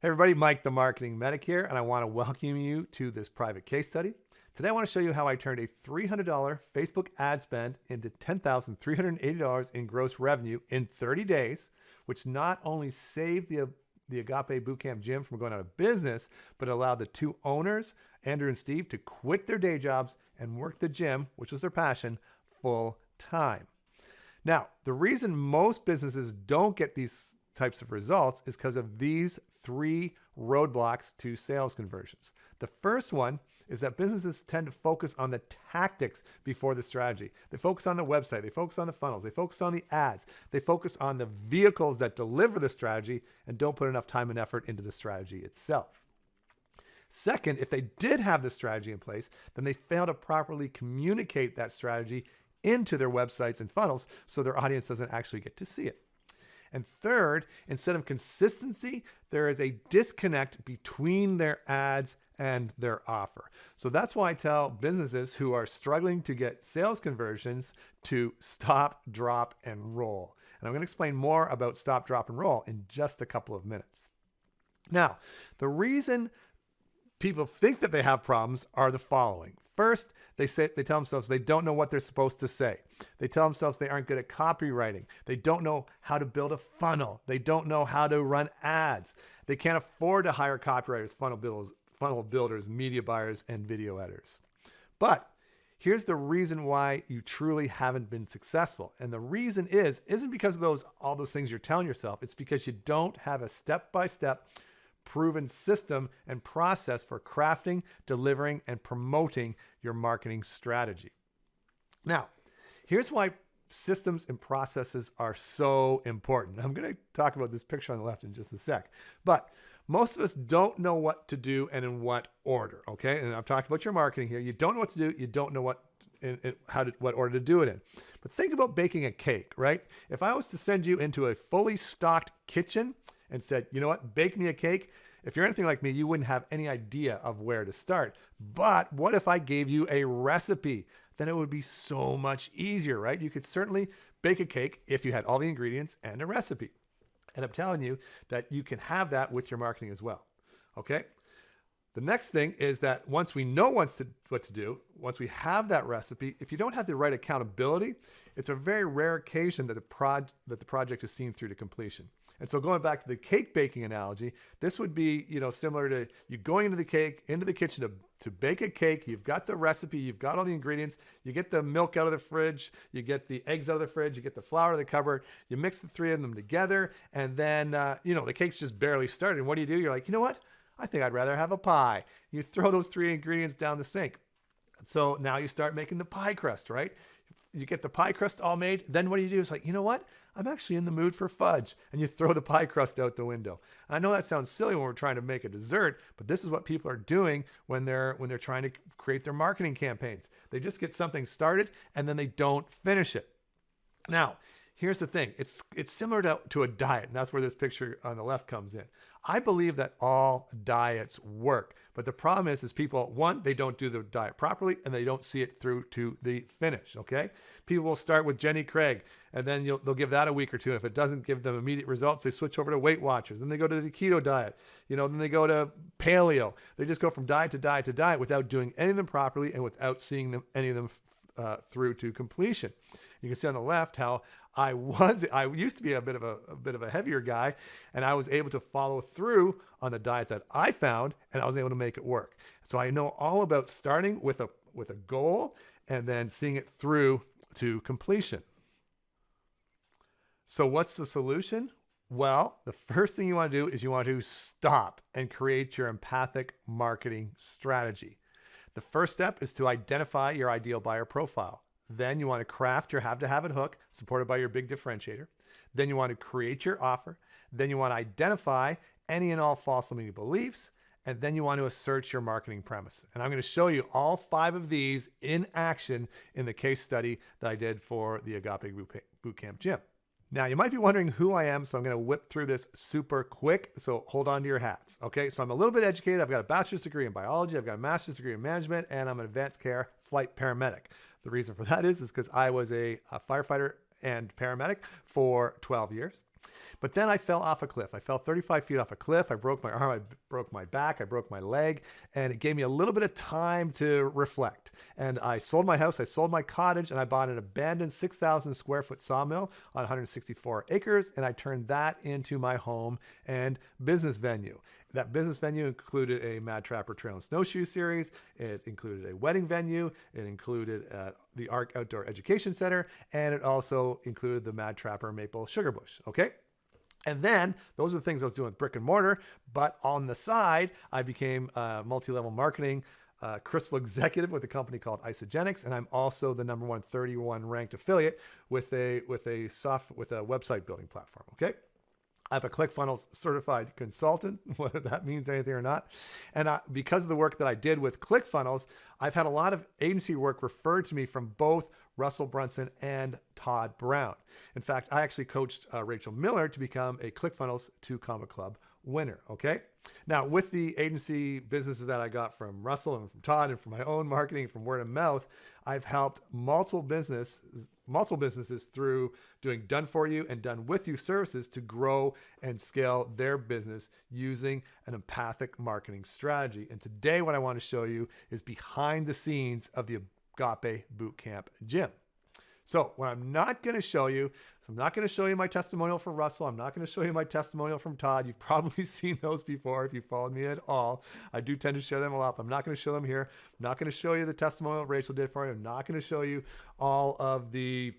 Hey everybody, Mike the Marketing Medic here, and I want to welcome you to this private case study. Today I want to show you how I turned a $300 Facebook ad spend into $10,380 in gross revenue in 30 days, which not only saved the Agape Bootcamp gym from going out of business, but allowed the two owners, Andrew and Steve, to quit their day jobs and work the gym, which was their passion, full time. Now, the reason most businesses don't get these types of results is because of these three roadblocks to sales conversions. The first one is that businesses tend to focus on the tactics before the strategy. They focus on the website, they focus on the funnels, they focus on the ads, they focus on the vehicles that deliver the strategy and don't put enough time and effort into the strategy itself. Second, if they did have the strategy in place, then they fail to properly communicate that strategy into their websites and funnels so their audience doesn't actually get to see it. And third, instead of consistency, there is a disconnect between their ads and their offer. So that's why I tell businesses who are struggling to get sales conversions to stop, drop, and roll. And I'm going to explain more about stop, drop, and roll in just a couple of minutes. Now, the reason people think that they have problems are the following. First, they tell themselves they don't know what they're supposed to say. They tell themselves they aren't good at copywriting. They don't know how to build a funnel. They don't know how to run ads. They can't afford to hire copywriters, funnel builders, media buyers, and video editors. But here's the reason why you truly haven't been successful. And the reason isn't because of all those things you're telling yourself. It's because you don't have a step-by-step proven system and process for crafting, delivering, and promoting your marketing strategy. Now, here's why systems and processes are so important. I'm going to talk about this picture on the left in just a sec, but most of us don't know what to do and in what order, okay? And I'm talking about your marketing here. You don't know what to do. You don't know what order to do it in. But think about baking a cake, right? If I was to send you into a fully stocked kitchen and said, you know what, bake me a cake. If you're anything like me, you wouldn't have any idea of where to start. But what if I gave you a recipe? Then it would be so much easier, right? You could certainly bake a cake if you had all the ingredients and a recipe. And I'm telling you that you can have that with your marketing as well, okay? The next thing is that once we know what to do, once we have that recipe, if you don't have the right accountability, it's a very rare occasion that the project is seen through to completion. And so going back to the cake baking analogy, this would be, similar to you going into the kitchen to bake a cake. You've got the recipe, you've got all the ingredients, you get the milk out of the fridge, you get the eggs out of the fridge, you get the flour out of the cupboard, you mix the three of them together, and then, the cake's just barely started. And what do? You're like, you know what? I think I'd rather have a pie. You throw those three ingredients down the sink. So now you start making the pie crust, right? You get the pie crust all made. Then what do? It's like, you know what? I'm actually in the mood for fudge. And you throw the pie crust out the window. I know that sounds silly when we're trying to make a dessert, but this is what people are doing when they're trying to create their marketing campaigns. They just get something started and then they don't finish it. Now, here's the thing. It's similar to a diet, and that's where this picture on the left comes in. I believe that all diets work, but the problem is people, one, they don't do the diet properly, and they don't see it through to the finish, okay? People will start with Jenny Craig, and then they'll give that a week or two, and if it doesn't give them immediate results, they switch over to Weight Watchers, then they go to the keto diet, then they go to paleo. They just go from diet to diet to diet without doing any of them properly and without seeing any of them through to completion. You can see on the left how I used to be a bit of a heavier guy, and I was able to follow through on the diet that I found, and I was able to make it work. So I know all about starting with a goal and then seeing it through to completion. So what's the solution? Well, the first thing you want to do is you want to stop and create your empathic marketing strategy. The first step is to identify your ideal buyer profile. Then you want to craft your have-to-have-it hook supported by your big differentiator. Then you want to create your offer. Then you want to identify any and all false limiting beliefs. And then you want to assert your marketing premise. And I'm going to show you all 5 of these in action in the case study that I did for the Agape Bootcamp gym. Now, you might be wondering who I am, so I'm going to whip through this super quick, so hold on to your hats. Okay, so I'm a little bit educated. I've got a bachelor's degree in biology. I've got a master's degree in management, and I'm an advanced care flight paramedic. The reason for that is because I was a firefighter and paramedic for 12 years. But then I fell off a cliff. I fell 35 feet off a cliff. I broke my arm, I broke my back, I broke my leg, and it gave me a little bit of time to reflect. And I sold my house, I sold my cottage, and I bought an abandoned 6,000 square foot sawmill on 164 acres, and I turned that into my home and business venue. That business venue included a Mad Trapper Trail and Snowshoe series. It included a wedding venue. It included the ARC Outdoor Education Center, and it also included the Mad Trapper Maple Sugar Bush. Okay. And then those are the things I was doing with brick and mortar. But on the side, I became a multi-level marketing crystal executive with a company called Isogenics. And I'm also the number 131 ranked affiliate with a website building platform. Okay. I'm a ClickFunnels certified consultant, whether that means anything or not. And because of the work that I did with ClickFunnels, I've had a lot of agency work referred to me from both Russell Brunson and Todd Brown. In fact, I actually coached Rachel Miller to become a ClickFunnels 2 Comma Club winner. Okay. Now, with the agency businesses that I got from Russell and from Todd and from my own marketing, from word of mouth, I've helped multiple businesses through doing done for you and done with you services to grow and scale their business using an empathic marketing strategy. And today, what I want to show you is behind the scenes of the Agape Bootcamp Gym. So what I'm not going to show you, I'm not going to show you my testimonial for Russell. I'm not going to show you my testimonial from Todd. You've probably seen those before if you followed me at all. I do tend to share them a lot, but I'm not going to show them here. I'm not going to show you the testimonial Rachel did for me. I'm not going to show you all of the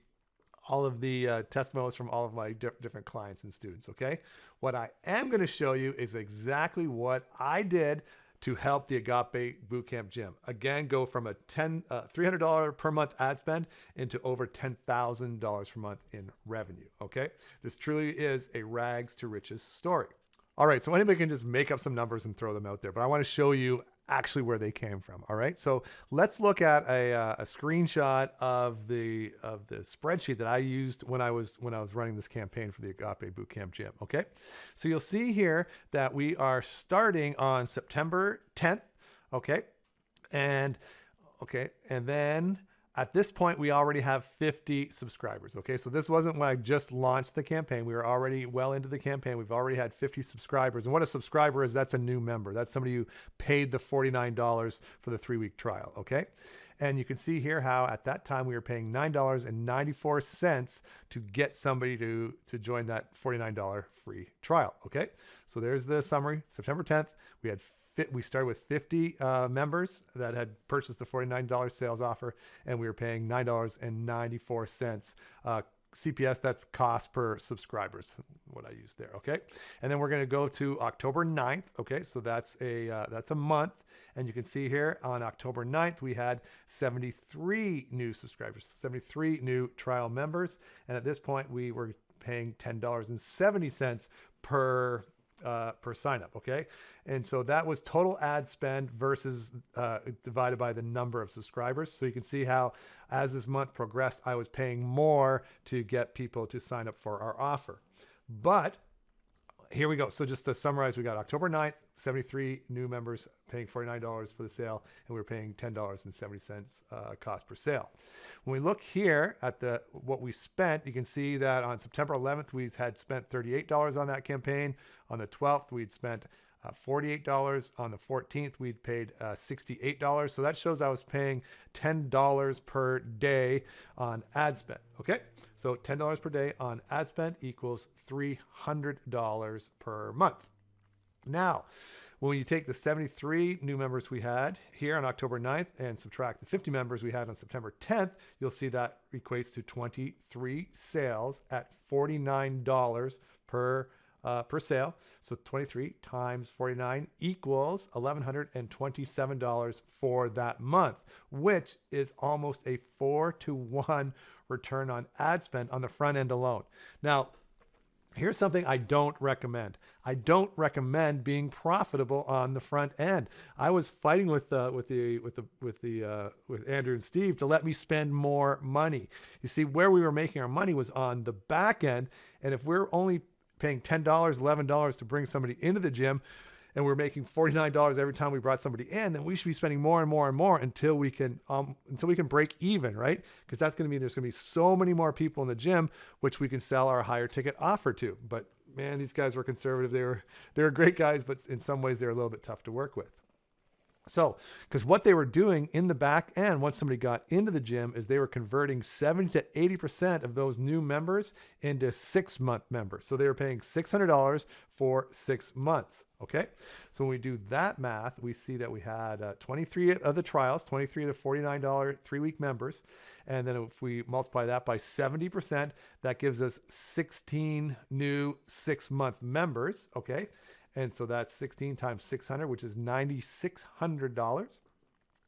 testimonials from all of my different clients and students. Okay. What I am going to show you is exactly what I did to help the Agape Bootcamp Gym. Again, go from a $300 per month ad spend into over $10,000 per month in revenue. Okay. This truly is a rags to riches story. All right. So anybody can just make up some numbers and throw them out there, but I want to show you actually where they came from. All right. So let's look at a screenshot of the spreadsheet that I used when I was running this campaign for the Agape Bootcamp Gym. Okay. So you'll see here that we are starting on September 10th. Okay. And then at this point, we already have 50 subscribers. Okay, so this wasn't when I just launched the campaign. We were already well into the campaign. We've already had 50 subscribers. And what a subscriber is, that's a new member. That's somebody who paid the $49 for the 3-week trial. Okay, and you can see here how at that time we were paying $9.94 to get somebody to join that $49 free trial. Okay, so there's the summary. September 10th, we started with 50 members that had purchased the $49 sales offer, and we were paying $9.94 CPS. That's cost per subscribers, what I used there. Okay, and then we're going to go to October 9th. Okay, so that's a month, and you can see here on October 9th we had 73 new subscribers, 73 new trial members, and at this point we were paying $10.70 per sign up. Okay. And so that was total ad spend versus divided by the number of subscribers. So you can see how as this month progressed, I was paying more to get people to sign up for our offer. But here we go. So just to summarize, we got October 9th, 73 new members paying $49 for the sale, and we were paying $10.70 cost per sale. When we look here at what we spent, you can see that on September 11th, we had spent $38 on that campaign. On the 12th, we'd spent $48. On the 14th, we'd paid $68. So that shows I was paying $10 per day on ad spend. Okay, so $10 per day on ad spend equals $300 per month. Now, when you take the 73 new members we had here on October 9th and subtract the 50 members we had on September 10th, you'll see that equates to 23 sales at $49 per sale. So 23 times 49 equals $1,127 for that month, which is almost a 4-to-1 return on ad spend on the front end alone. Now, here's something I don't recommend. I don't recommend being profitable on the front end. I was fighting with Andrew and Steve to let me spend more money. You see, where we were making our money was on the back end, and if we're only paying $10, $11 to bring somebody into the gym, and we're making $49 every time we brought somebody in, then we should be spending more and more and more until we can break even, right? Because that's going to mean there's going to be so many more people in the gym, which we can sell our higher ticket offer to. But man, these guys were conservative. They were great guys, but in some ways they're a little bit tough to work with. So, because what they were doing in the back end, once somebody got into the gym, is they were converting 70 to 80% of those new members into 6-month members. So they were paying $600 for 6 months. Okay. So when we do that math, we see that we had 23 of the trials, 23 of the $49 3-week members. And then if we multiply that by 70%, that gives us 16 new 6-month members. Okay. And so that's 16 times 600, which is $9,600.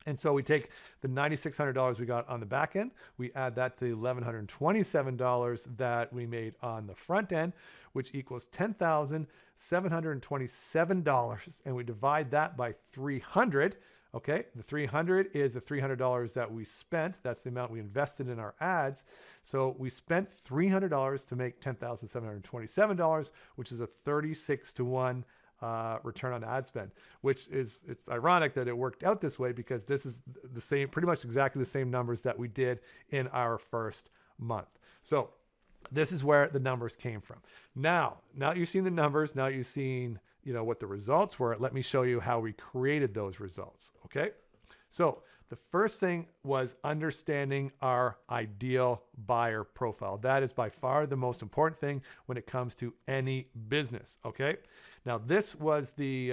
And so we take the $9,600 we got on the back end, we add that to the $1,127 that we made on the front end, which equals $10,727. And we divide that by 300. Okay, the 300 is the $300 that we spent. That's the amount we invested in our ads. So we spent $300 to make $10,727, which is a 36-to-1 return on ad spend, which is, it's ironic that it worked out this way because this is the same, pretty much exactly the same numbers that we did in our first month. So this is where the numbers came from. Now that you've seen the numbers, now you've seen, what the results were. Let me show you how we created those results. Okay. So the first thing was understanding our ideal buyer profile. That is by far the most important thing when it comes to any business. Okay. Now this was the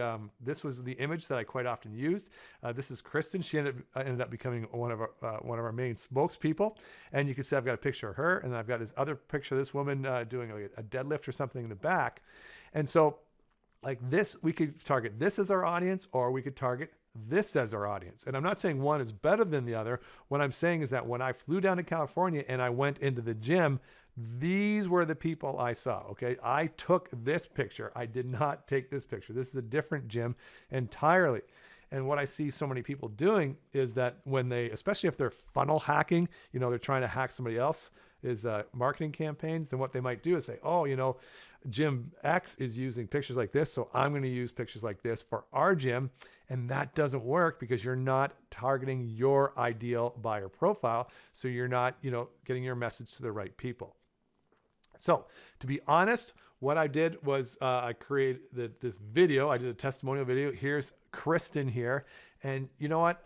image that I quite often used. This is Kristen. She ended up becoming one of our main spokespeople. And you can see I've got a picture of her, and I've got this other picture of this woman doing a deadlift or something in the back. And so like this, we could target this as our audience, or we could target this as our audience. And I'm not saying one is better than the other. What I'm saying is that when I flew down to California and I went into the gym, these were the people I saw. Okay. I took this picture. I did not take this picture. This is a different gym entirely. And what I see so many people doing is that when they, especially if they're funnel hacking, they're trying to hack somebody else's marketing campaigns, then what they might do is say, oh, Gym X is using pictures like this, so I'm going to use pictures like this for our gym. And that doesn't work because you're not targeting your ideal buyer profile. So you're not, getting your message to the right people. So to be honest, what I did was I created this video. I did a testimonial video. Here's Kristen here. And you know what?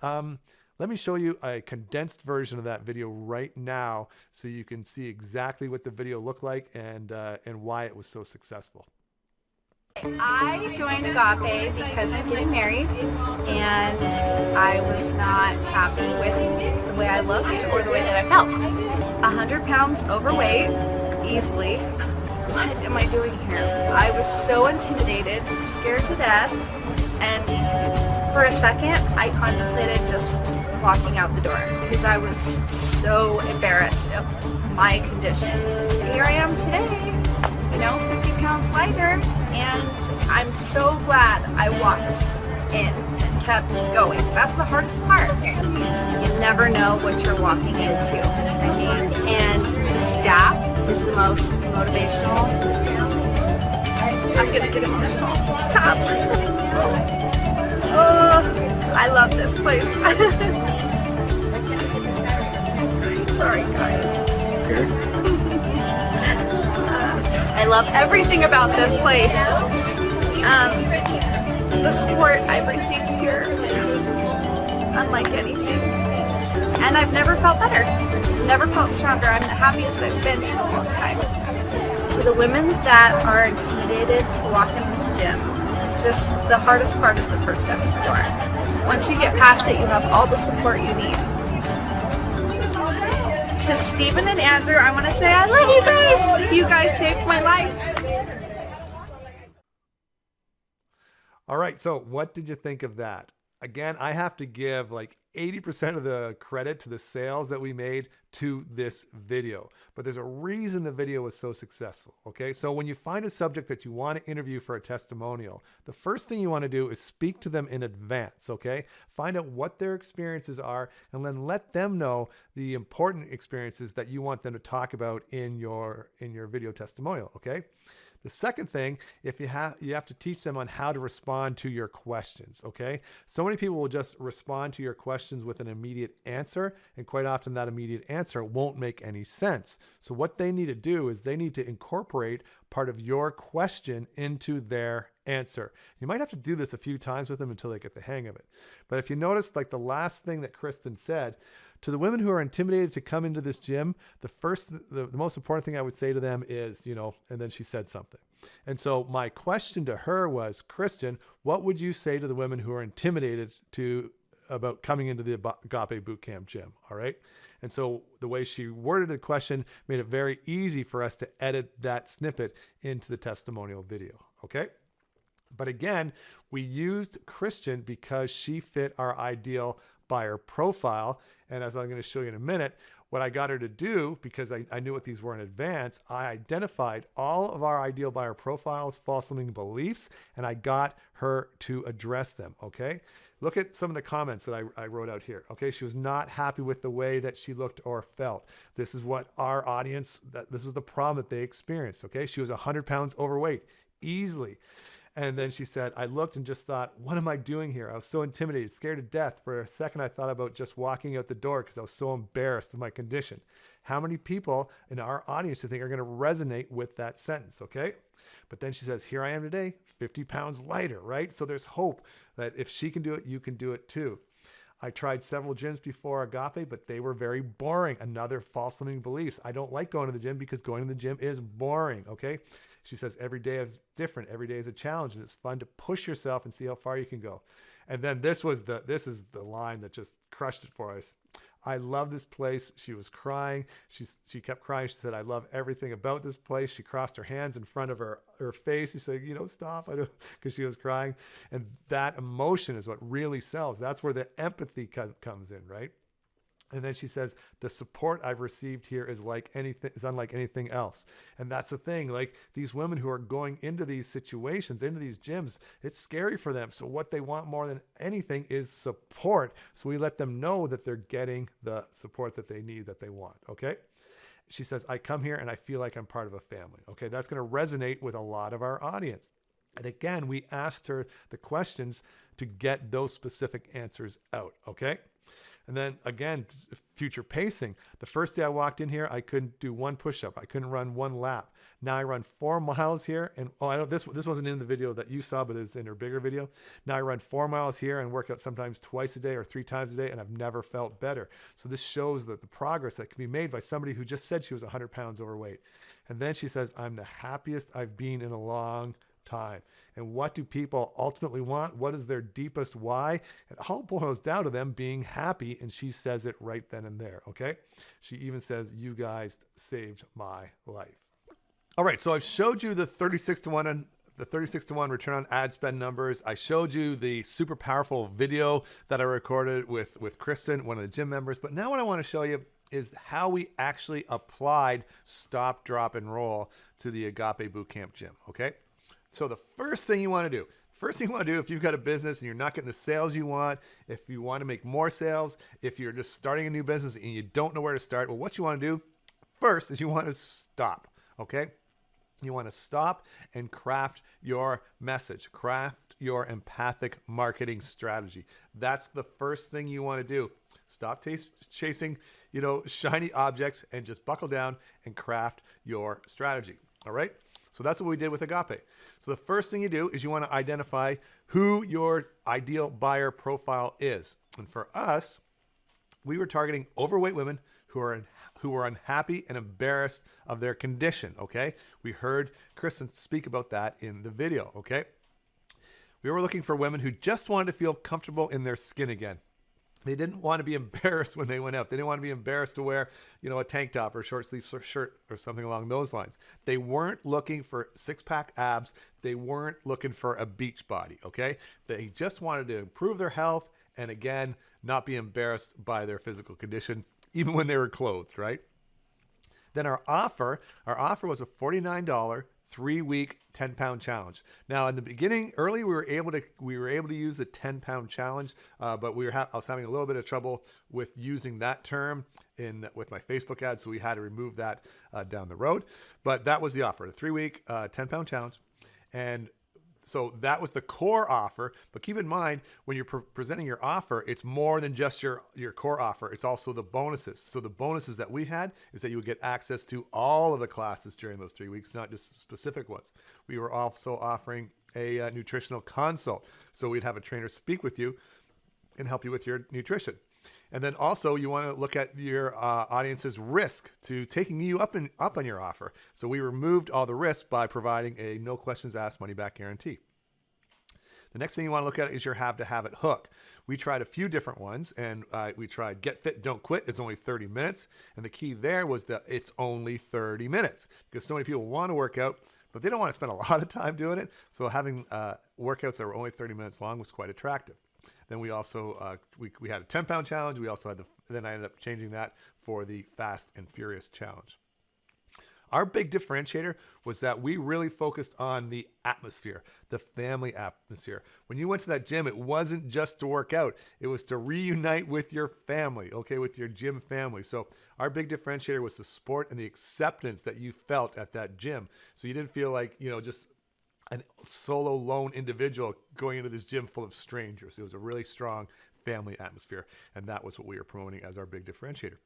Let me show you a condensed version of that video right now so you can see exactly what the video looked like and why it was so successful. I joined Agape because I'm getting married and I was not happy with the way I looked or the way that I felt. 100 pounds overweight, easily. What am I doing here? I was so intimidated, scared to death, and for a second I contemplated just walking out the door because I was so embarrassed of my condition. And here I am today, 50 pounds lighter, and I'm so glad I walked in and kept going. That's the hardest part. You never know what you're walking into. And the staff is the most motivational. I'm gonna get emotional. Stop. Oh, I love this place. Sorry, guys. I love everything about this place. The support I've received here is unlike anything. And I've never felt better. Never felt stronger. I'm the happiest I've been in a long time. To the women that are intimidated to walk in this gym, just the hardest part is the first step in the door. Once you get past it, you have all the support you need. To Stephen and Andrew, I want to say I love you guys. You guys saved my life. All right. So what did you think of that? Again, I have to give like 80% of the credit to the sales that we made to this video, but there's a reason the video was so successful. Okay. So when you find a subject that you want to interview for a testimonial, the first thing you want to do is speak to them in advance. Okay. Find out what their experiences are and then let them know the important experiences that you want them to talk about in your video testimonial. Okay. The second thing, if you have to teach them on how to respond to your questions, okay? So many people will just respond to your questions with an immediate answer, and quite often that immediate answer won't make any sense. So what they need to do is they need to incorporate part of your question into their answer. You might have to do this a few times with them until they get the hang of it. But if you notice, like the last thing that Kristen said, to the women who are intimidated to come into this gym, the most important thing I would say to them is, and then she said something. And so my question to her was, Kristen, what would you say to the women who are intimidated about coming into the Agape Bootcamp gym? All right. And so the way she worded the question made it very easy for us to edit that snippet into the testimonial video. Okay. But again, we used Kristen because she fit our ideal buyer profile. And as I'm going to show you in a minute, what I got her to do, because I knew what these were in advance, I identified all of our ideal buyer profiles, false limiting beliefs, and I got her to address them, okay? Look at some of the comments that I wrote out here, okay? She was not happy with the way that she looked or felt. This is what our audience, this is the problem that they experienced, okay? She was 100 pounds overweight, easily. And then she said, I looked and just thought, what am I doing here? I was so intimidated, scared to death. For a second, I thought about just walking out the door because I was so embarrassed of my condition. How many people in our audience do you think are going to resonate with that sentence? Okay. But then she says, here I am today, 50 pounds lighter, right? So there's hope that if she can do it, you can do it too. I tried several gyms before Agape, but they were very boring. Another false limiting beliefs. I don't like going to the gym because going to the gym is boring. Okay. She says, every day is different. Every day is a challenge, and it's fun to push yourself and see how far you can go. And then this is the line that just crushed it for us. I love this place. She was crying. She kept crying. She said, I love everything about this place. She crossed her hands in front of her face. She said, stop. I don't, because she was crying. And that emotion is what really sells. That's where the empathy comes in, right? And then she says, the support I've received here is unlike anything else. And that's the thing, like these women who are going into these situations, into these gyms, it's scary for them. So what they want more than anything is support. So we let them know that they're getting the support that they need, that they want. Okay. She says, I come here and I feel like I'm part of a family. Okay. That's going to resonate with a lot of our audience. And again, we asked her the questions to get those specific answers out. Okay. And then again, future pacing. The first day I walked in here, I couldn't do one push-up. I couldn't run one lap. Now I run 4 miles here. And this wasn't in the video that you saw, but it's in her bigger video. Now I run 4 miles here and work out sometimes twice a day or 3 times a day, and I've never felt better. So this shows that the progress that can be made by somebody who just said she was 100 pounds overweight. And then she says, I'm the happiest I've been in a long time. And what do people ultimately want? What is their deepest why? It all boils down to them being happy. And she says it right then and there. Okay. She even says, you guys saved my life. All right. So I've showed you the 36 to 1 and the 36 to 1 return on ad spend numbers. I showed you the super powerful video that I recorded with Kristen, one of the gym members. But now what I want to show you is how we actually applied stop, drop, and roll to the Agape Bootcamp gym. Okay. So the first thing you want to do, if you've got a business and you're not getting the sales you want, if you want to make more sales, if you're just starting a new business and you don't know where to start, well, what you want to do first is you want to stop, okay? You want to stop and craft your message, craft your empathic marketing strategy. That's the first thing you want to do. Stop chasing, shiny objects and just buckle down and craft your strategy, all right? So that's what we did with Agape. So the first thing you do is you want to identify who your ideal buyer profile is. And for us, we were targeting overweight women who are unhappy and embarrassed of their condition, okay? We heard Kristen speak about that in the video, okay? We were looking for women who just wanted to feel comfortable in their skin again. They didn't want to be embarrassed when they went out. They didn't want to be embarrassed to wear, a tank top or short sleeve shirt or something along those lines. They weren't looking for 6-pack abs. They weren't looking for a beach body, okay? They just wanted to improve their health and, again, not be embarrassed by their physical condition, even when they were clothed, right? Then our offer was a $49 3-week 10-pound challenge. Now, in the beginning, early, we were able to use the 10-pound challenge, but I was having a little bit of trouble with using that term with my Facebook ads, so we had to remove that down the road. But that was the offer, the 3-week 10-pound challenge, and so that was the core offer. But keep in mind, when you're presenting your offer, it's more than just your core offer. It's also the bonuses. So the bonuses that we had is that you would get access to all of the classes during those 3 weeks, not just specific ones. We were also offering a nutritional consult. So we'd have a trainer speak with you and help you with your nutrition. And then also you want to look at your audience's risk to taking you up on your offer. So we removed all the risk by providing a no questions asked money back guarantee. The next thing you want to look at is your have to have it hook. We tried a few different ones, and we tried Get Fit, Don't Quit. It's only 30 minutes. And the key there was that it's only 30 minutes because so many people want to work out, but they don't want to spend a lot of time doing it. So having workouts that were only 30 minutes long was quite attractive. Then we also, we had a 10-pound challenge. We also had then I ended up changing that for the Fast and Furious challenge. Our big differentiator was that we really focused on the atmosphere, the family atmosphere. When you went to that gym, it wasn't just to work out. It was to reunite with your family, okay, with your gym family. So our big differentiator was the support and the acceptance that you felt at that gym. So you didn't feel like, just a solo lone individual going into this gym full of strangers. It was a really strong family atmosphere, and that was what we were promoting as our big differentiator.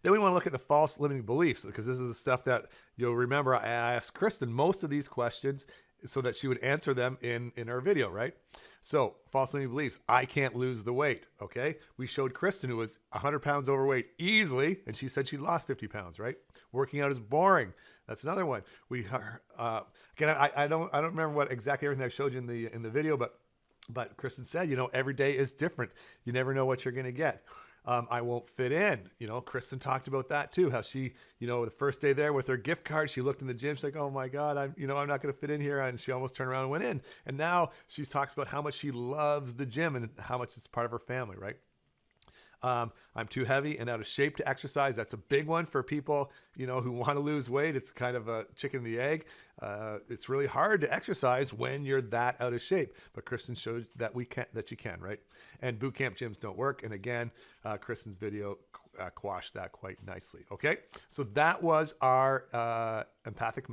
Then we want to look at the false limiting beliefs, because this is the stuff that you'll remember. I asked Kristen most of these questions so that she would answer them in our video, right? So false limiting beliefs, I can't lose the weight, okay? We showed Kristen, who was 100 pounds overweight easily, and she said she lost 50 pounds, right? Working out is boring. That's another one. Again, I don't remember what exactly everything I showed you in the video, but Kristen said, every day is different. You never know what you're going to get. I won't fit in. Kristen talked about that too, how she, the first day there with her gift card, she looked in the gym. She's like, oh my God, I'm not going to fit in here. And she almost turned around and went in. And now she talks about how much she loves the gym and how much it's part of her family, right? I'm too heavy and out of shape to exercise. That's a big one for people, who want to lose weight. It's kind of a chicken and the egg. It's really hard to exercise when you're that out of shape. But Kristen showed that you can, right? And boot camp gyms don't work. And again, Kristen's video quashed that quite nicely. Okay, so that was our empathic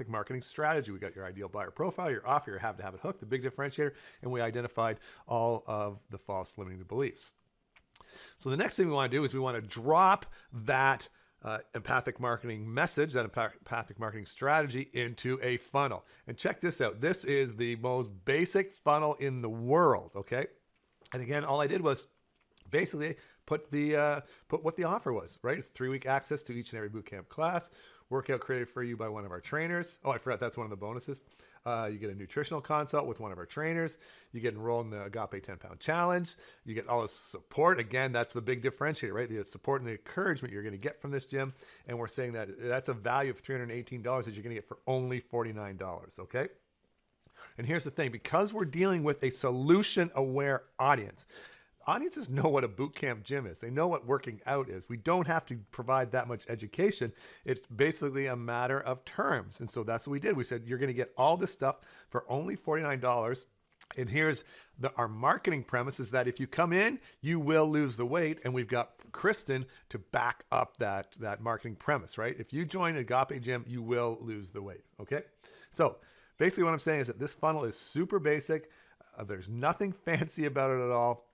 marketing strategy. We got your ideal buyer profile, your offer, your have to have it hook, the big differentiator, and we identified all of the false limiting beliefs. So the next thing we want to do is we want to drop that empathic marketing message, that empathic marketing strategy into a funnel. And check this out. This is the most basic funnel in the world, okay? And again, all I did was basically put what the offer was, right? It's 3-week access to each and every bootcamp class, workout created for you by one of our trainers. Oh, I forgot, that's one of the bonuses. You get a nutritional consult with one of our trainers. You get enrolled in the Agape 10-pound challenge. You get all this support. Again, that's the big differentiator, right? The support and the encouragement you're going to get from this gym. And we're saying that that's a value of $318 that you're going to get for only $49, okay? And here's the thing, because we're dealing with a solution-aware audience, audiences know what a boot camp gym is. They know what working out is. We don't have to provide that much education. It's basically a matter of terms. And so that's what we did. We said, you're going to get all this stuff for only $49. And here's our marketing premise is that if you come in, you will lose the weight. And we've got Kristen to back up that marketing premise, right? If you join Agape Gym, you will lose the weight, okay? So basically what I'm saying is that this funnel is super basic. There's nothing fancy about it at all.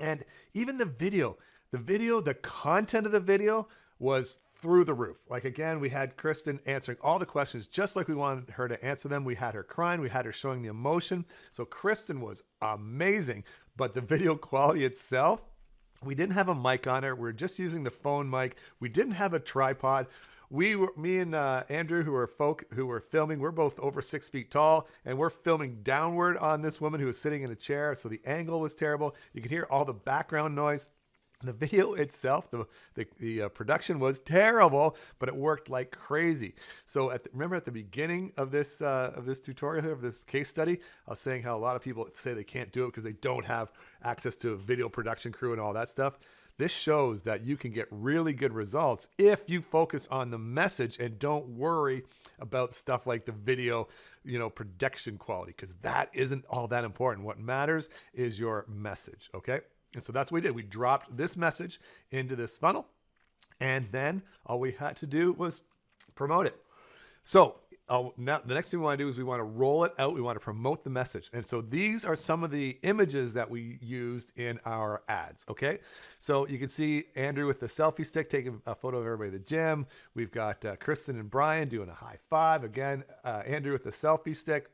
And even the content of the video was through the roof. Like, again, we had Kristen answering all the questions just like we wanted her to answer them. We had her crying. We had her showing the emotion. So Kristen was amazing. But the video quality itself, we didn't have a mic on her. We're just using the phone mic. We didn't have a tripod. Me and Andrew, who were filming, we're both over 6 feet tall, and we're filming downward on this woman who was sitting in a chair. So the angle was terrible. You could hear all the background noise. The video itself, the production was terrible, but it worked like crazy. So remember at the beginning of this tutorial here, of this case study, I was saying how a lot of people say they can't do it because they don't have access to a video production crew and all that stuff. This shows that you can get really good results if you focus on the message and don't worry about stuff like the video, production quality, because that isn't all that important. What matters is your message, okay? And so that's what we did. We dropped this message into this funnel, and then all we had to do was promote it. So now the next thing we want to do is we want to roll it out. We want to promote the message. And so these are some of the images that we used in our ads, okay? So you can see Andrew with the selfie stick taking a photo of everybody at the gym. We've got Kristen and Brian doing a high five. Again, Andrew with the selfie stick.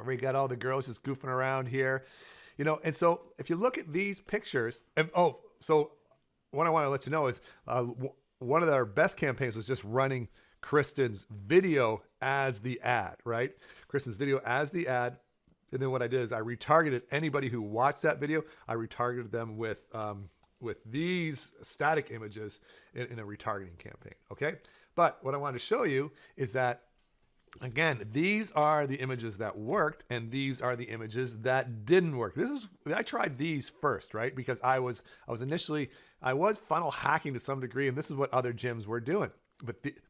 We got all the girls just goofing around here. And so if you look at these pictures, so what I want to let you know is one of our best campaigns was just running Kristen's video as the ad, right? Kristen's video as the ad. And then what I did is I retargeted anybody who watched that video. I retargeted them with these static images in a retargeting campaign, okay? But what I want to show you is that, again, these are the images that worked, and these are the images that didn't work. I tried these first, right? Because I was funnel hacking to some degree, and this is what other gyms were doing.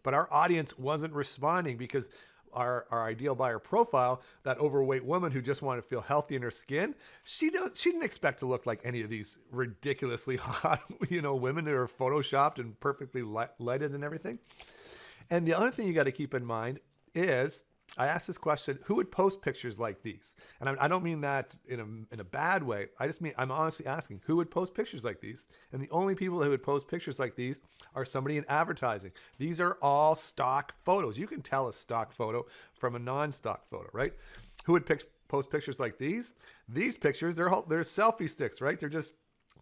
But our audience wasn't responding because our ideal buyer profile, that overweight woman who just wanted to feel healthy in her skin, she didn't expect to look like any of these ridiculously hot, women who are photoshopped and perfectly lighted and everything. And the other thing you got to keep in mind is I asked this question: who would post pictures like these? And I don't mean that in a bad way. I just mean I'm honestly asking who would post pictures like these. And the only people who would post pictures like these are somebody in advertising. These are all stock photos. You can tell a stock photo from a non-stock photo, right? Who would post pictures like these? These pictures, they're selfie sticks, right? They're just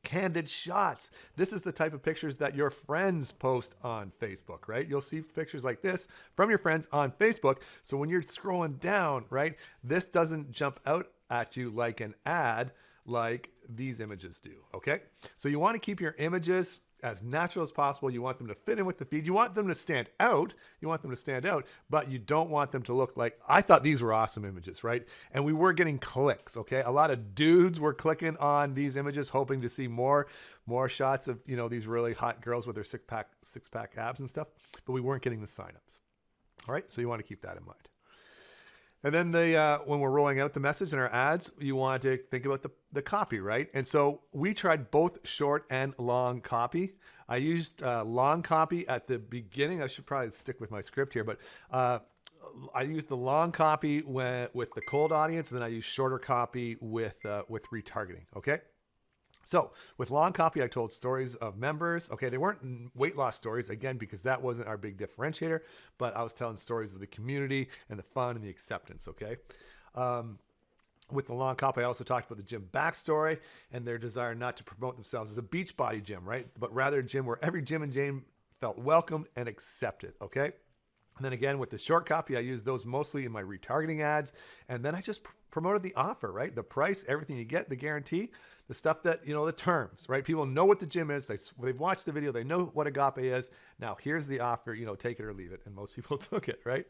candid shots. This is the type of pictures that your friends post on Facebook, right? You'll see pictures like this from your friends on Facebook. So when you're scrolling down, right, this doesn't jump out at you like an ad like these images do, okay? So you want to keep your images as natural as possible. You want them to fit in with the feed. You want them to stand out. But you don't want them to look like, I thought these were awesome images, right? And we were getting clicks, okay? A lot of dudes were clicking on these images, hoping to see more shots of, these really hot girls with their six-pack abs and stuff, but we weren't getting the signups. All right, so you want to keep that in mind. And then when we're rolling out the message in our ads, you want to think about the copy, right? And so we tried both short and long copy. I used long copy at the beginning. I should probably stick with my script here, but I used the long copy with the cold audience, and then I used shorter copy with retargeting, okay? So with long copy, I told stories of members. Okay, they weren't weight loss stories, again, because that wasn't our big differentiator, but I was telling stories of the community and the fun and the acceptance, okay? With the long copy, I also talked about the gym backstory and their desire not to promote themselves as a Beachbody gym, right? But rather a gym where every gym and Jane felt welcomed and accepted, okay? And then again, with the short copy, I used those mostly in my retargeting ads. And then I just promoted the offer, right? The price, everything you get, the guarantee, the stuff that, the terms, right? People know what the gym is. They've watched the video. They know what Agape is. Now, here's the offer, take it or leave it. And most people took it, right?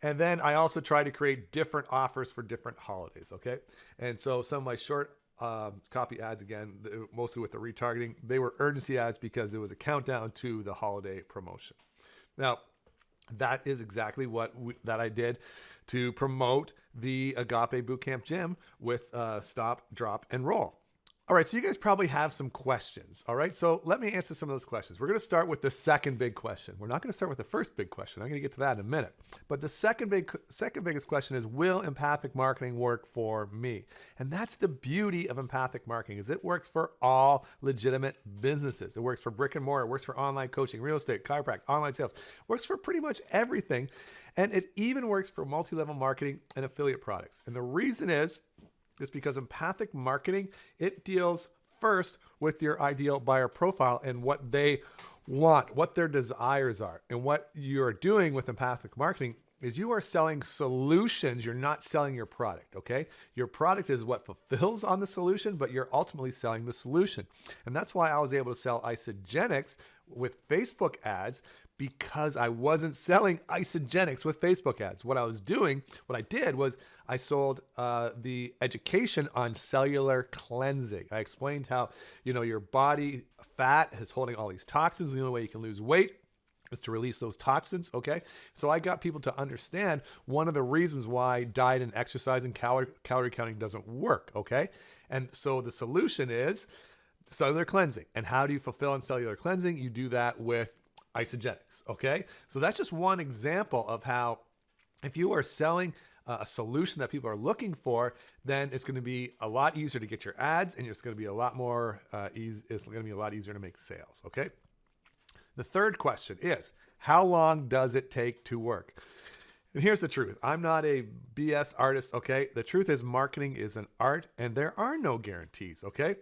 And then I also try to create different offers for different holidays, okay? And so some of my short copy ads, again, mostly with the retargeting, they were urgency ads because it was a countdown to the holiday promotion. Now, that is exactly that I did to promote the Agape Bootcamp Gym with Stop, Drop, and Roll. All right, so you guys probably have some questions. All right, so let me answer some of those questions. We're going to start with the second big question. We're not going to start with the first big question. I'm going to get to that in a minute. But the second biggest question is, will empathic marketing work for me? And that's the beauty of empathic marketing, is it works for all legitimate businesses. It works for brick and mortar. It works for online coaching, real estate, chiropractic, online sales. It works for pretty much everything. And it even works for multi-level marketing and affiliate products. And the reason is because empathic marketing, it deals first with your ideal buyer profile and what they want, what their desires are. And what you're doing with empathic marketing is you are selling solutions. You're not selling your product, okay? Your product is what fulfills on the solution, but you're ultimately selling the solution. And that's why I was able to sell Isogenics with Facebook ads, because I wasn't selling Isogenics with Facebook ads. What I did was I sold the education on cellular cleansing. I explained how, your body fat is holding all these toxins. The only way you can lose weight is to release those toxins, okay? So I got people to understand one of the reasons why diet and exercise and calorie counting doesn't work, okay? And so the solution is cellular cleansing. And how do you fulfill in cellular cleansing? You do that with isogenics, okay? So that's just one example of how if you are selling a solution that people are looking for, then it's going to be a lot easier to get your ads, and it's going to be a lot more it's going to be a lot easier to make sales, okay? The third question is, how long does it take to work? And here's the truth. I'm not a BS artist, okay? The truth is marketing is an art, and there are no guarantees, okay?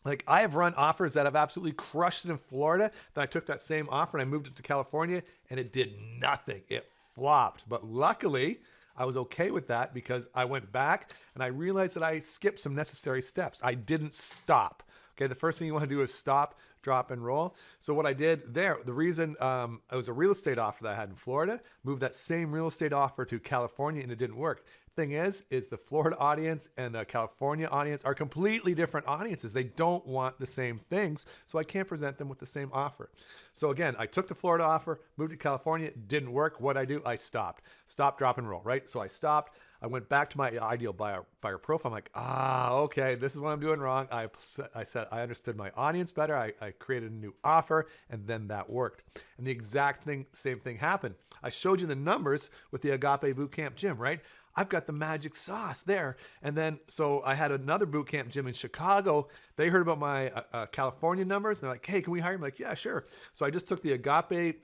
Like, I have run offers that have absolutely crushed it in Florida. Then I took that same offer and I moved it to California, and it did nothing. It flopped. But luckily, I was okay with that because I went back and I realized that I skipped some necessary steps. I didn't stop. Okay, the first thing you want to do is stop, drop, and roll. So what I did there, the reason it was a real estate offer that I had in Florida, moved that same real estate offer to California, and it didn't work. Thing is the Florida audience and the California audience are completely different audiences. They don't want the same things, so I can't present them with the same offer. So again, I took the Florida offer, moved to California, it didn't work. What I do? I stopped. Stop, drop, and roll, right? So I stopped. I went back to my ideal buyer profile. I'm like, okay, this is what I'm doing wrong. I said I understood my audience better. I created a new offer, and then that worked. And the exact same thing happened. I showed you the numbers with the Agape Bootcamp Gym, right? I've got the magic sauce there. And then, so I had another bootcamp gym in Chicago. They heard about my California numbers. And they're like, hey, can we hire him? I'm like, yeah, sure. So I just took the Agape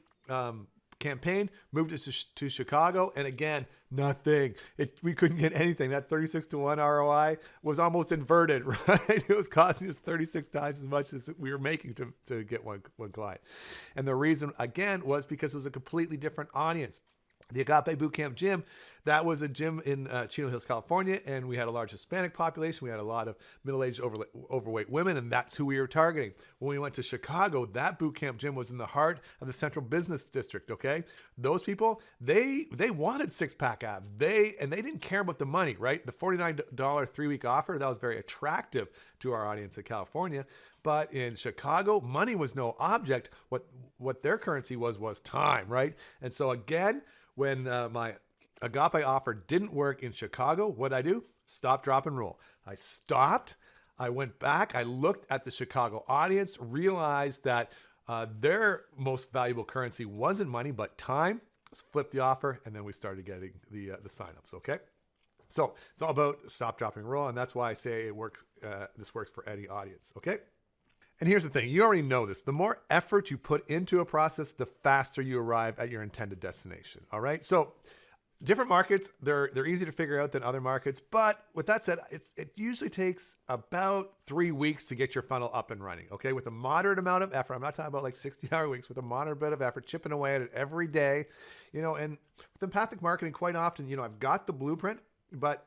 campaign, moved it to Chicago. And again, nothing. We couldn't get anything. That 36 to 1 ROI was almost inverted, right? It was costing us 36 times as much as we were making to get one client. And the reason, again, was because it was a completely different audience. The Agape Bootcamp Gym, that was a gym in Chino Hills, California, and we had a large Hispanic population. We had a lot of middle-aged, overweight women, and that's who we were targeting. When we went to Chicago, that bootcamp gym was in the heart of the Central Business District, okay? Those people, they wanted six-pack abs. They didn't care about the money, right? The $49 three-week offer, that was very attractive to our audience in California. But in Chicago, money was no object. What their currency was time, right? And so again, when my Agape offer didn't work in Chicago, what did I do? Stop, drop, and roll. I stopped. I went back. I looked at the Chicago audience, realized that their most valuable currency wasn't money, but time. Flipped the offer, and then we started getting the signups, okay? So it's all about stop, drop, and roll, and that's why I say it works. This works for any audience, okay? And here's the thing, you already know this. The more effort you put into a process, the faster you arrive at your intended destination, all right? So different markets, they're easy to figure out than other markets. But with that said, it usually takes about 3 weeks to get your funnel up and running, okay? With a moderate amount of effort. I'm not talking about like 60-hour weeks. With a moderate bit of effort, chipping away at it every day, and with empathic marketing, quite often, I've got the blueprint, but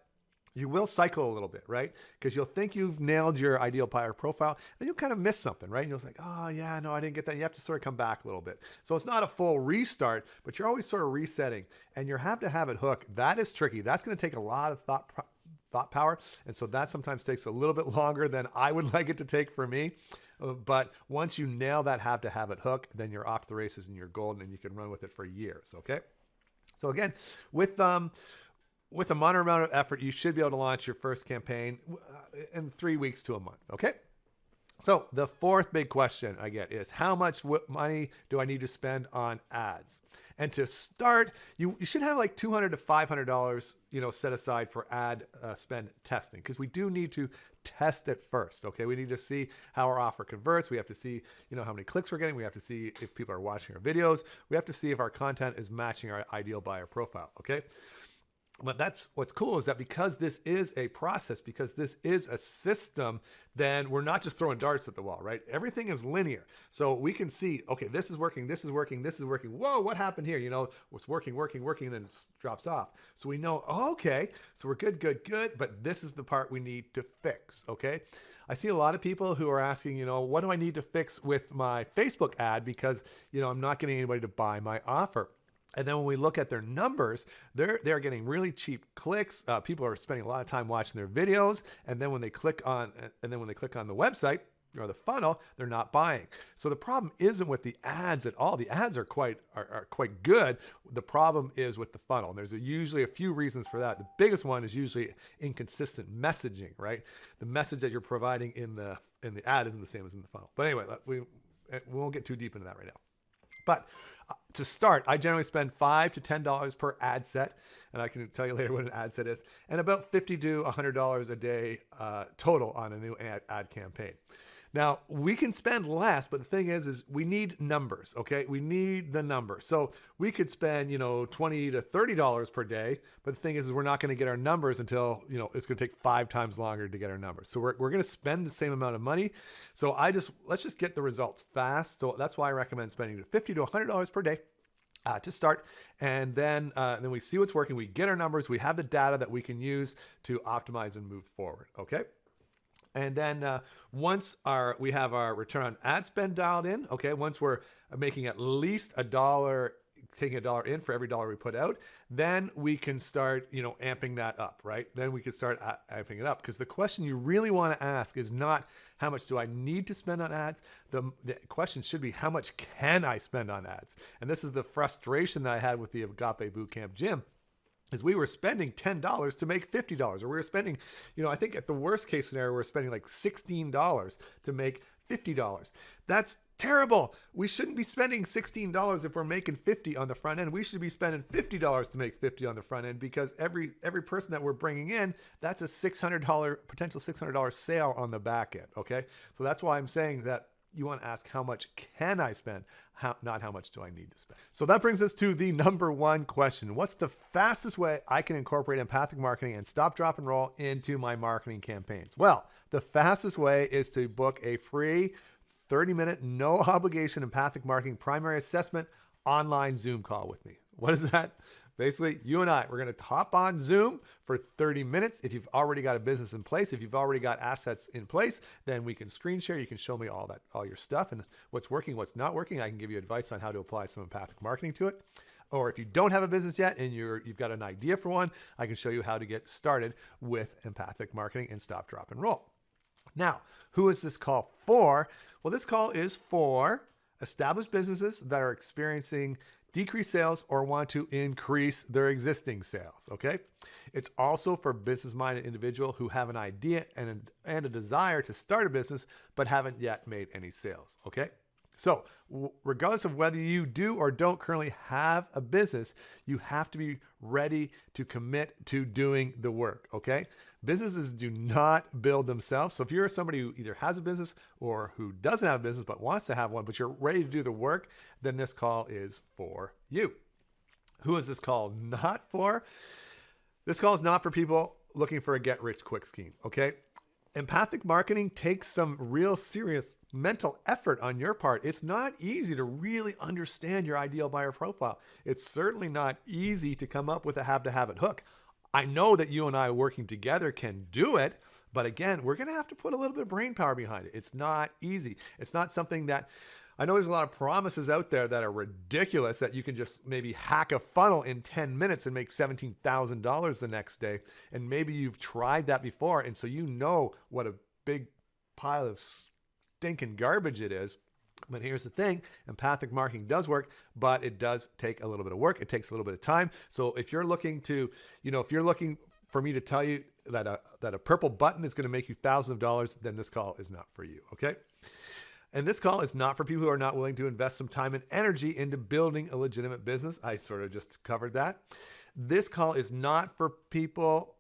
you will cycle a little bit, right? Because you'll think you've nailed your ideal buyer profile, then you'll kind of miss something, right? And you'll say, oh yeah, no, I didn't get that. You have to sort of come back a little bit. So it's not a full restart, but you're always sort of resetting. And your have to have it hook, that is tricky. That's going to take a lot of thought power. And so that sometimes takes a little bit longer than I would like it to take for me. But once you nail that have to have it hook, then you're off the races and you're golden and you can run with it for years, okay? So again, with a moderate amount of effort, you should be able to launch your first campaign in 3 weeks to a month, okay? So the fourth big question I get is, how much money do I need to spend on ads? And to start, you should have like $200 to $500, set aside for ad spend testing, because we do need to test it first, okay? We need to see how our offer converts. We have to see, how many clicks we're getting. We have to see if people are watching our videos. We have to see if our content is matching our ideal buyer profile, okay? But that's what's cool, is that because this is a process, because this is a system, then we're not just throwing darts at the wall, right? Everything is linear. So we can see, okay, this is working, this is working, this is working. Whoa, what happened here? It's working, and then it drops off. So we know, okay, so we're good, but this is the part we need to fix, okay? I see a lot of people who are asking, what do I need to fix with my Facebook ad? Because, I'm not getting anybody to buy my offer. And then when we look at their numbers, they're getting really cheap clicks. People are spending a lot of time watching their videos, and then when they click on the website, or the funnel, they're not buying. So the problem isn't with the ads at all. The ads are quite good. The problem is with the funnel. And there's usually a few reasons for that. The biggest one is usually inconsistent messaging, right? The message that you're providing in the ad isn't the same as in the funnel. But anyway, we won't get too deep into that right now. But to start, I generally spend $5 to $10 per ad set, and I can tell you later what an ad set is, and about $50 to $100 a day total on a new ad campaign. Now, we can spend less, but the thing is we need numbers, okay? We need the number. So we could spend, $20 to $30 per day, but the thing is we're not going to get our numbers until, it's going to take 5 times longer to get our numbers. So we're going to spend the same amount of money. So let's just get the results fast. So that's why I recommend spending $50 to $100 per day to start. And then we see what's working. We get our numbers. We have the data that we can use to optimize and move forward, okay? And then once we have our return on ad spend dialed in, okay, once we're making at least $1, taking $1 in for every dollar we put out, then we can start, amping that up, right? Then we can start amping it up, because the question you really want to ask is not how much do I need to spend on ads? The question should be how much can I spend on ads? And this is the frustration that I had with the Agape Bootcamp gym. Is we were spending $10 to make $50, or we were spending, I think at the worst case scenario, we're spending like $16 to make $50. That's terrible. We shouldn't be spending $16 if we're making $50 on the front end. We should be spending $50 to make $50 on the front end, because every person that we're bringing in, that's a potential $600 sale on the back end. Okay. So that's why I'm saying that you want to ask, how much can I spend? Not how much do I need to spend? So that brings us to the number one question. What's the fastest way I can incorporate empathic marketing and stop, drop, and roll into my marketing campaigns? Well, the fastest way is to book a free 30-minute, no obligation empathic marketing primary assessment online Zoom call with me. What is that? Basically, you and we're going to hop on Zoom for 30 minutes. If you've already got a business in place, if you've already got assets in place, then we can screen share. You can show me all your stuff and what's working, what's not working. I can give you advice on how to apply some empathic marketing to it. Or if you don't have a business yet and you've got an idea for one, I can show you how to get started with empathic marketing and stop, drop, and roll. Now, who is this call for? Well, this call is for established businesses that are experiencing decrease sales or want to increase their existing sales, okay? It's also for business-minded individuals who have an idea and a desire to start a business but haven't yet made any sales, okay? So regardless of whether you do or don't currently have a business, you have to be ready to commit to doing the work, okay? Businesses do not build themselves. So if you're somebody who either has a business or who doesn't have a business but wants to have one, but you're ready to do the work, then this call is for you. Who is this call not for? This call is not for people looking for a get-rich-quick scheme, okay? Empathic marketing takes some real serious mental effort on your part. It's not easy to really understand your ideal buyer profile. It's certainly not easy to come up with a have-to-have-it hook. I know that you and I working together can do it, but again, we're going to have to put a little bit of brain power behind it. It's not easy. It's not something that, I know there's a lot of promises out there that are ridiculous, that you can just maybe hack a funnel in 10 minutes and make $17,000 the next day. And maybe you've tried that before, and so you know what a big pile of stinking garbage it is. But here's the thing, empathic marketing does work, but it does take a little bit of work. It takes a little bit of time. So if you're looking to, if you're looking for me to tell you that a purple button is going to make you thousands of dollars, then this call is not for you, okay? And this call is not for people who are not willing to invest some time and energy into building a legitimate business. I sort of just covered that. This call is not for people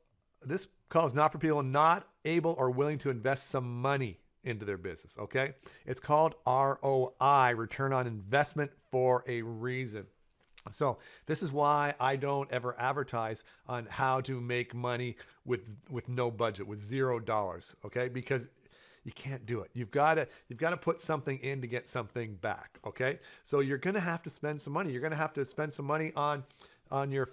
not able or willing to invest some money into their business, okay? It's called ROI, return on investment, for a reason. So this is why I don't ever advertise on how to make money with no budget, with $0, okay? Because you can't do it. You've got to put something in to get something back, okay? So you're going to have to spend some money. You're going to have to spend some money on your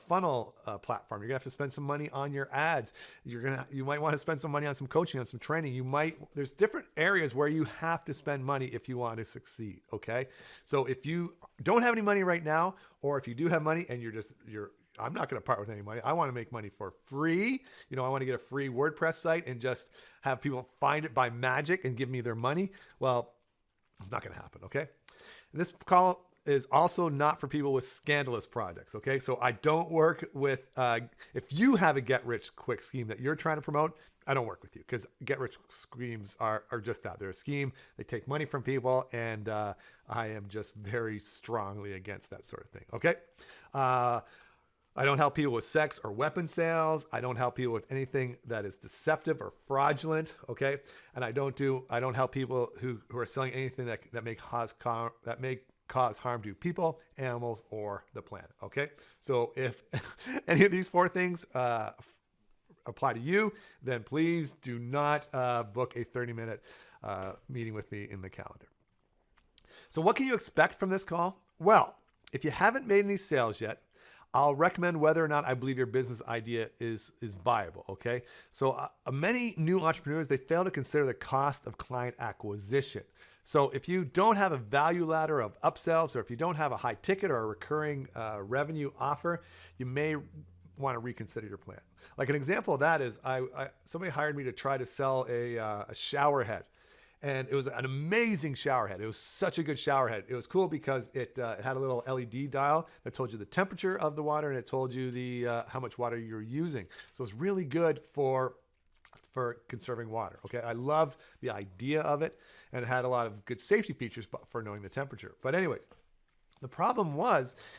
funnel platform. You're gonna have to spend some money on your ads. You might want to spend some money on some coaching, on some training. There's different areas where you have to spend money if you want to succeed. Okay. So if you don't have any money right now, or if you do have money and you're I'm not going to part with any money. I want to make money for free. I want to get a free WordPress site and just have people find it by magic and give me their money. Well, it's not going to happen. Okay. This call is also not for people with scandalous projects. Okay. So I don't work with, if you have a get rich quick scheme that you're trying to promote, I don't work with you, because get rich schemes are just that. They're a scheme. They take money from people. And I am just very strongly against that sort of thing. Okay. I don't help people with sex or weapon sales. I don't help people with anything that is deceptive or fraudulent. Okay. And I don't help people who are selling anything that may cause harm to people, animals, or the planet. Okay. So if any of these 4 things apply to you, then please do not book a 30-minute meeting with me in the calendar. So what can you expect from this call? Well, if you haven't made any sales yet, I'll recommend whether or not I believe your business idea is viable. Okay. So many new entrepreneurs, they fail to consider the cost of client acquisition. So if you don't have a value ladder of upsells, or if you don't have a high ticket or a recurring revenue offer, you may want to reconsider your plan. Like an example of that is somebody hired me to try to sell a shower head. And it was an amazing shower head. It was such a good shower head. It was cool because it had a little LED dial that told you the temperature of the water, and it told you how much water you're using. So it's really good for conserving water. Okay, I loved the idea of it, and it had a lot of good safety features for knowing the temperature. But anyways, the problem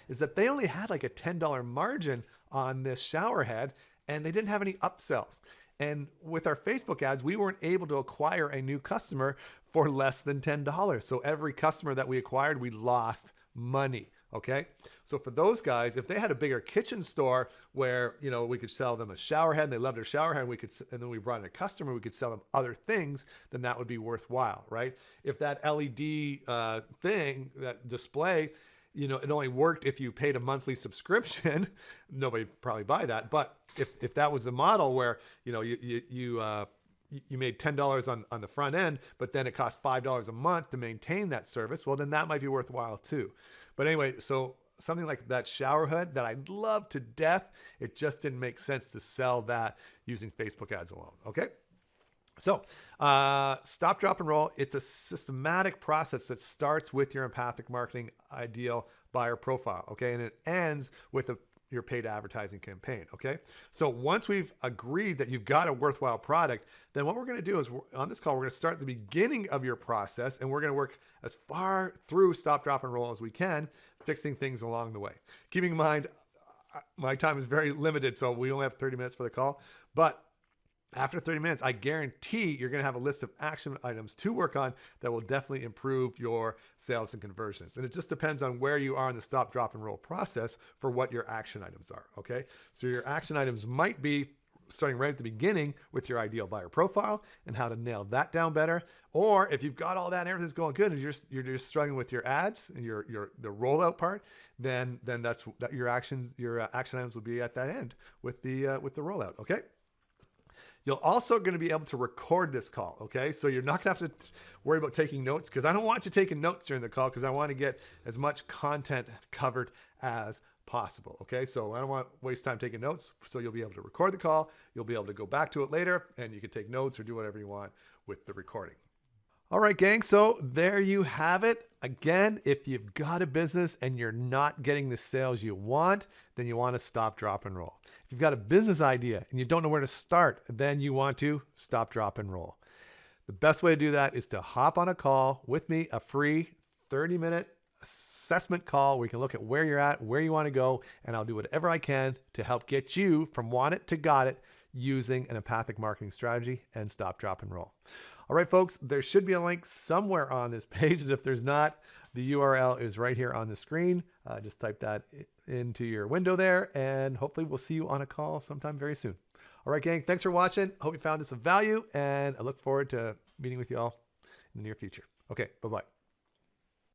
is that they only had like a $10 margin on this shower head, and they didn't have any upsells. And with our Facebook ads, we weren't able to acquire a new customer for less than $10. So every customer that we acquired, we lost money. Okay. So for those guys, if they had a bigger kitchen store where, we could sell them a shower head and they loved their shower head, and then we brought in a customer, we could sell them other things, then that would be worthwhile, right? If that LED thing, that display, it only worked if you paid a monthly subscription, nobody would probably buy that. But if that was the model where, you made $10 on the front end, but then it cost $5 a month to maintain that service, well, then that might be worthwhile too. But anyway, so something like that shower head that I love to death, it just didn't make sense to sell that using Facebook ads alone. Okay. So stop, drop, and roll. It's a systematic process that starts with your empathic marketing ideal buyer profile. Okay. And it ends with your paid advertising campaign. Okay. So once we've agreed that you've got a worthwhile product, then what we're going to do is on this call, we're going to start at the beginning of your process, and we're going to work as far through stop, drop, and roll as we can, fixing things along the way. Keeping in mind, my time is very limited, so we only have 30 minutes for the call, but after 30 minutes, I guarantee you're going to have a list of action items to work on that will definitely improve your sales and conversions. And it just depends on where you are in the stop, drop, and roll process for what your action items are. Okay. So your action items might be starting right at the beginning with your ideal buyer profile and how to nail that down better. Or if you've got all that and everything's going good and you're just struggling with your ads and the rollout part, then that's your action items will be at that end with the rollout. Okay. You're also going to be able to record this call, okay? So you're not going to have to worry about taking notes, because I don't want you taking notes during the call, because I want to get as much content covered as possible, okay? So I don't want to waste time taking notes, so you'll be able to record the call. You'll be able to go back to it later, and you can take notes or do whatever you want with the recording. All right, gang. So there you have it. Again, if you've got a business and you're not getting the sales you want, then you want to stop, drop, and roll. If you've got a business idea and you don't know where to start, then you want to stop, drop, and roll. The best way to do that is to hop on a call with me, a free 30-minute assessment call where you can look at where you're at, where you want to go, and I'll do whatever I can to help get you from want it to got it using an empathic marketing strategy and stop, drop, and roll. All right, folks, there should be a link somewhere on this page. And if there's not, the URL is right here on the screen. Just type that into your window there, and hopefully we'll see you on a call sometime very soon. All right, gang, thanks for watching. Hope you found this of value, and I look forward to meeting with you all in the near future. Okay, bye-bye.